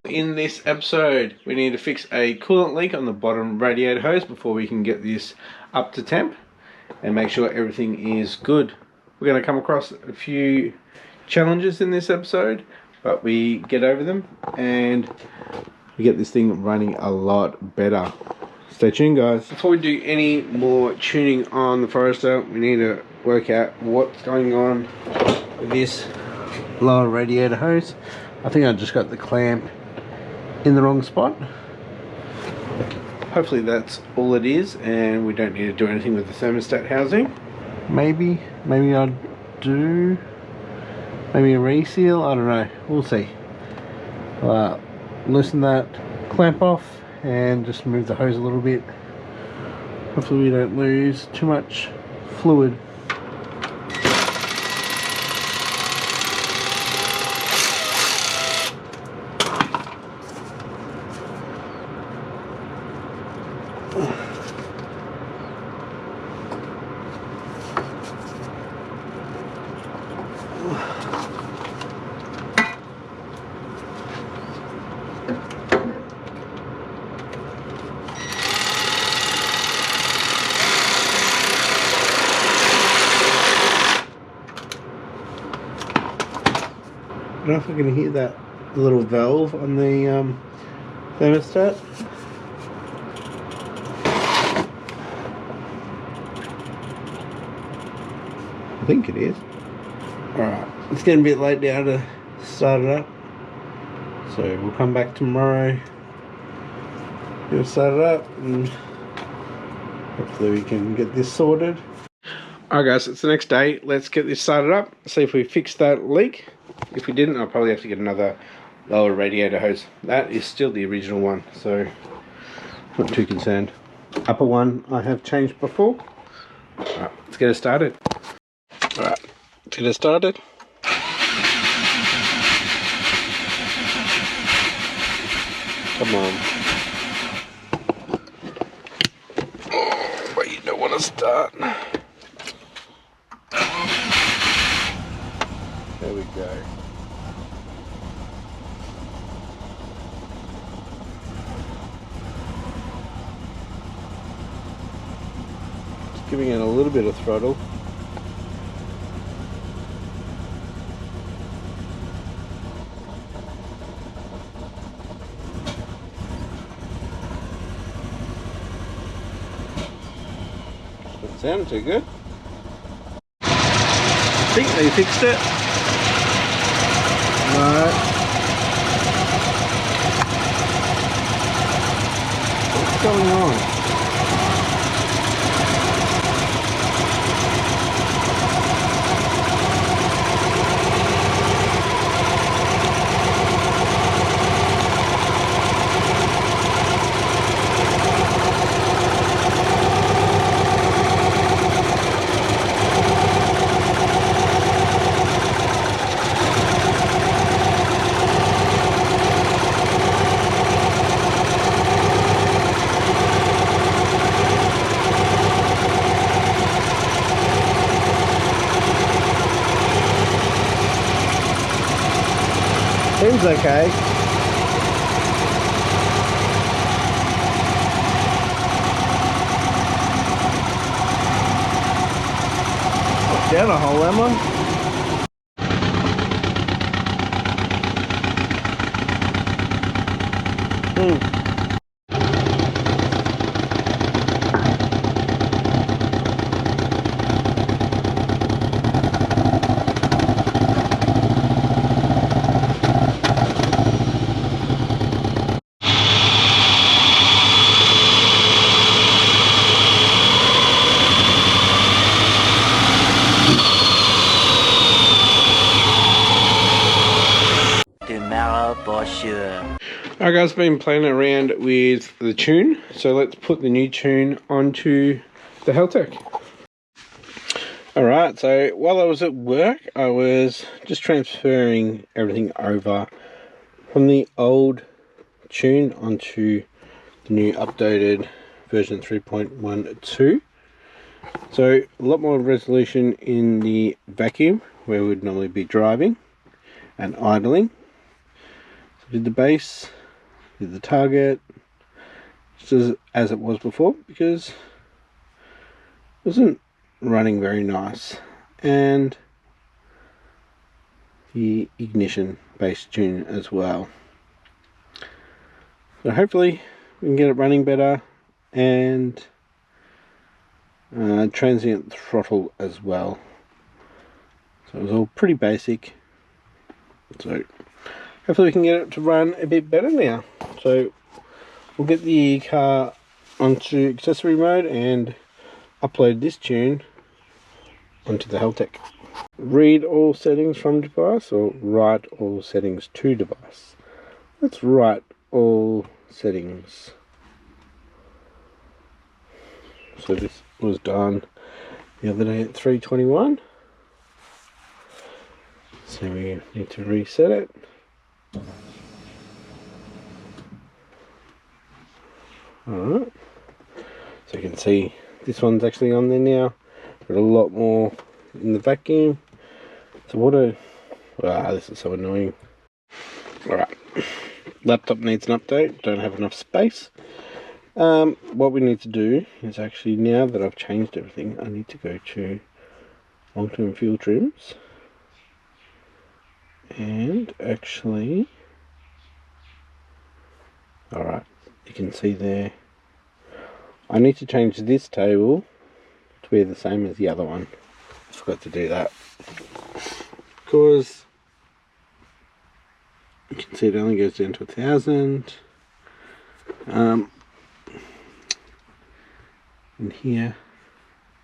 In this episode, we need to fix a coolant leak on the bottom radiator hose before we can get this up to temp and make sure everything is good. We're going to come across a few challenges in this episode, but we get over them and we get this thing running a lot better. Stay tuned, guys. Before we do any more tuning on the Forester, we need to work out what's going on with this lower radiator hose. I think I just got the clamp in the wrong spot. Hopefully that's all it is and we don't need to do anything with the thermostat housing. Maybe I'll do a reseal, I don't know, we'll see. Loosen that clamp off and just move the hose a little bit. Hopefully we don't lose too much fluid. I don't know if I can hear that little valve on the thermostat. I think it is. Alright, it's getting a bit late now to start it up, so we'll come back tomorrow, get it started up, and hopefully we can get this sorted. Alright guys, it's the next day. Let's get this started up, see if we fixed that leak. If we didn't, I'll probably have to get another lower radiator hose. That is still the original one, so not too concerned. Upper one I have changed before. Alright, let's get it started. Alright, let's get it started. Come on. Oh, but you don't want to start. There we go. Just giving it a little bit of throttle. Doesn't sound too good. I think they fixed it. Right. What's going on? Seems okay. Down a hole, am I? Alright guys, been playing around with the tune, so let's put the new tune onto the Haltech. Alright, so while I was at work, I was just transferring everything over from the old tune onto the new updated version 3.12. So a lot more resolution in the vacuum where we'd normally be driving and idling. Did the base, did the target, just as it was before, because it wasn't running very nice. And the ignition base tune as well. So hopefully we can get it running better, and transient throttle as well. So it was all pretty basic. So hopefully we can get it to run a bit better now. So we'll get the car onto accessory mode and upload this tune onto the Haltech. Read all settings from device or write all settings to device? Let's write all settings. So this was done the other day at 3:21. So we need to reset it. Alright. So you can see this one's actually on there now. Got a lot more in the vacuum. So what this is so annoying. Alright. Laptop needs an update. Don't have enough space. What we need to do is actually, now that I've changed everything, I need to go to long-term fuel trims and actually, alright, you can see there, I need to change this table to be the same as the other one. I forgot to do that because you can see it only goes down to 1,000. In here,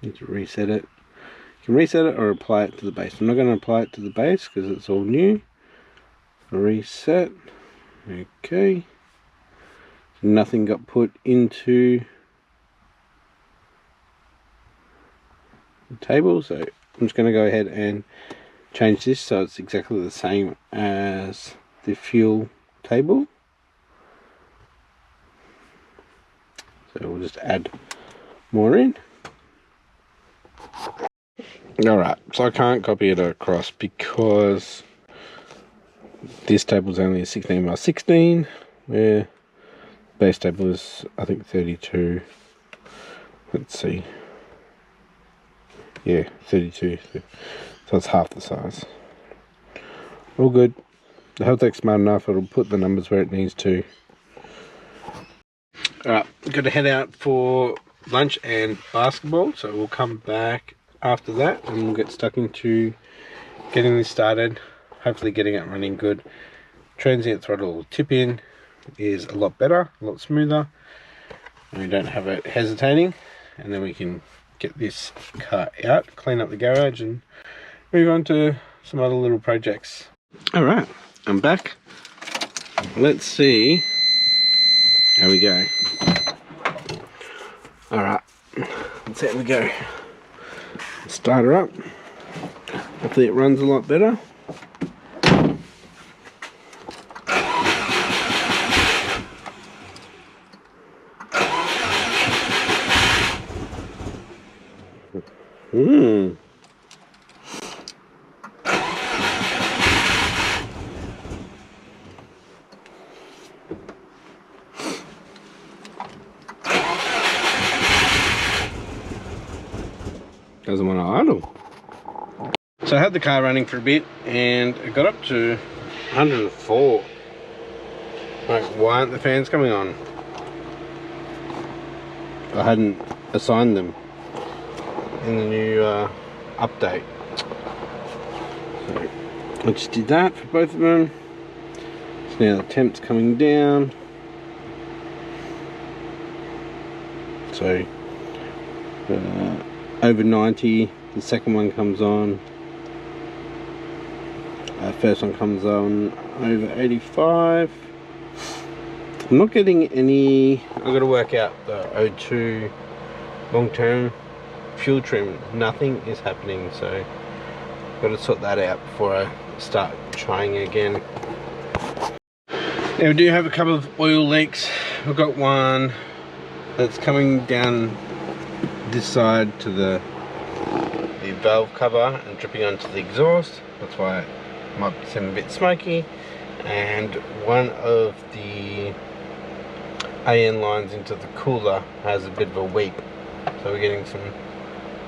need to reset it. You can reset it or apply it to the base. I'm not going to apply it to the base because it's all new. Reset. Okay. Nothing got put into the table, so I'm just going to go ahead and change this so it's exactly the same as the fuel table. So we'll just add more in. Alright, so I can't copy it across because this table is only a 16 by 16, where base table is, I think, 32. Let's see. Yeah, 32. So it's half the size. All good. The Haltech's smart enough, it'll put the numbers where it needs to. Alright, got to head out for lunch and basketball, so we'll come back after that and we'll get stuck into getting this started, hopefully getting it running good. Transient throttle tip in is a lot better, a lot smoother, and we don't have it hesitating, and then we can get this car out, clean up the garage and move on to some other little projects. Alright, I'm back. Let's see how we go. Alright, let's see how we go. Start her up. Hopefully it runs a lot better. Doesn't want to idle. So I had the car running for a bit and it got up to 104. Like, why aren't the fans coming on? I hadn't assigned them in the new update. So I just did that for both of them. So now the temp's coming down. So over 90, the second one comes on. First one comes on over 85. I'm not getting any. I've got to work out the O2 long-term fuel trim. Nothing is happening, so I've got to sort that out before I start trying again. Now we do have a couple of oil leaks. We've got one that's coming down this side to the valve cover and dripping onto the exhaust. That's why it might seem a bit smoky. and one of the AN lines into the cooler has a bit of a weep, so we're getting some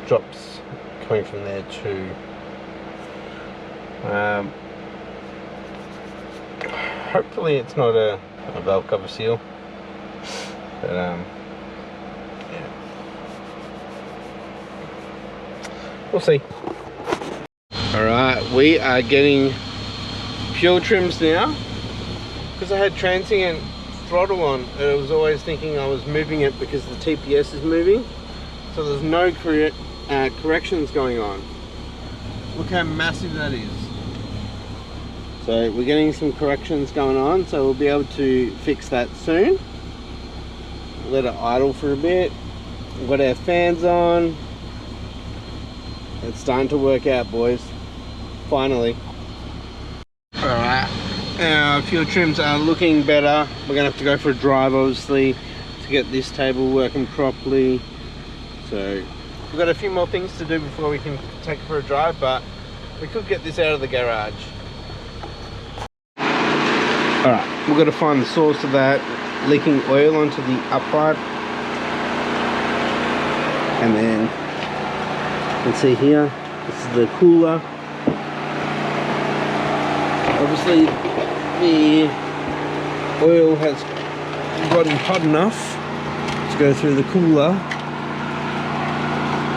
drops coming from there too. Hopefully it's not a valve cover seal, but yeah, we'll see. Alright, we are getting fuel trims now. Because I had transient throttle on, I was always thinking I was moving it because the TPS is moving, so there's no corrections going on. Look how massive that is. So we're getting some corrections going on, so we'll be able to fix that soon. Let it idle for a bit. We've got our fans on. It's starting to work out, boys. Finally. Alright, our fuel trims are looking better. We're going to have to go for a drive, obviously, to get this table working properly. So we've got a few more things to do before we can take it for a drive, but we could get this out of the garage. Alright, we've got to find the source of that leaking oil onto the up pipe. And then, you can see here, this is the cooler. Obviously, the oil has gotten hot enough to go through the cooler.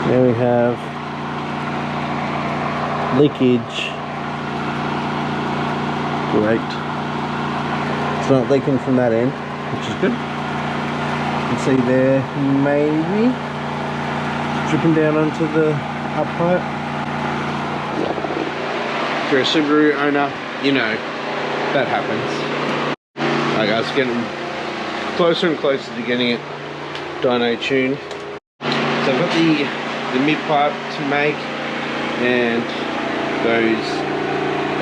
There we have leakage. Great. It's not leaking from that end, which is good. You can see there, maybe dripping down onto the up pipe. If you're a Subaru owner, you know that happens. Alright guys, getting closer and closer to getting it dyno tuned. So I've got the mid pipe to make and those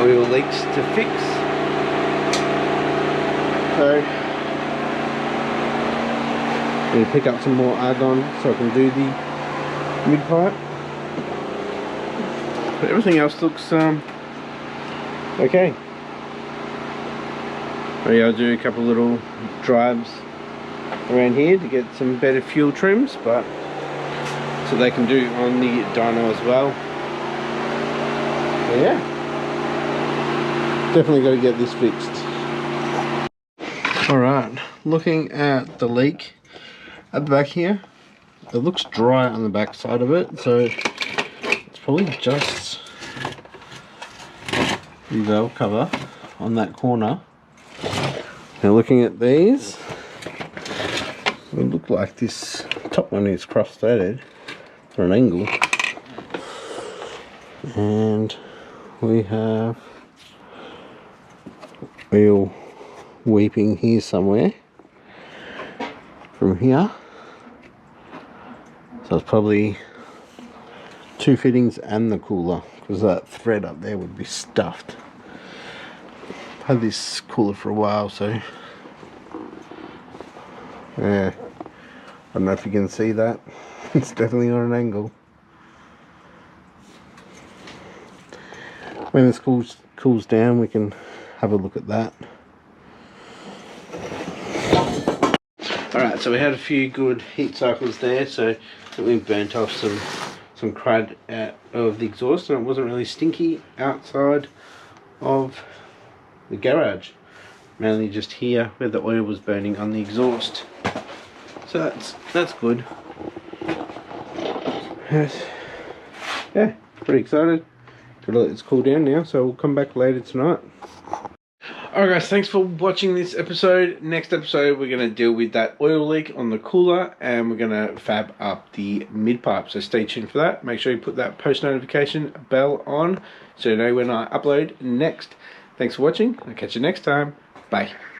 oil leaks to fix. So I'm going to pick up some more argon so I can do the mid pipe. But everything else looks okay. Maybe I'll do a couple little drives around here to get some better fuel trims, but so they can do on the dyno as well. But yeah, definitely got to get this fixed. Alright, looking at the leak at the back here, it looks dry on the back side of it, so it's probably just the valve cover on that corner. Now looking at these, it look like this top one is cross-threaded for an angle, and we have oil weeping here somewhere from here, so it's probably two fittings and the cooler, because that thread up there would be stuffed. I've had this cooler for a while, so yeah, I don't know if you can see that. It's definitely on an angle. When this cools down, we can have a look at that. Alright, so we had a few good heat cycles there, so we burnt off some crud out of the exhaust, and it wasn't really stinky outside of the garage. Mainly just here where the oil was burning on the exhaust. So that's good. Yeah, pretty excited. Gotta let this cool down now, so we'll come back later tonight. Alright guys, thanks for watching this episode. Next episode we're going to deal with that oil leak on the cooler, and we're going to fab up the mid pipe, so stay tuned for that. Make sure you put that post notification bell on so you know when I upload next. Thanks for watching. I'll catch you next time. Bye.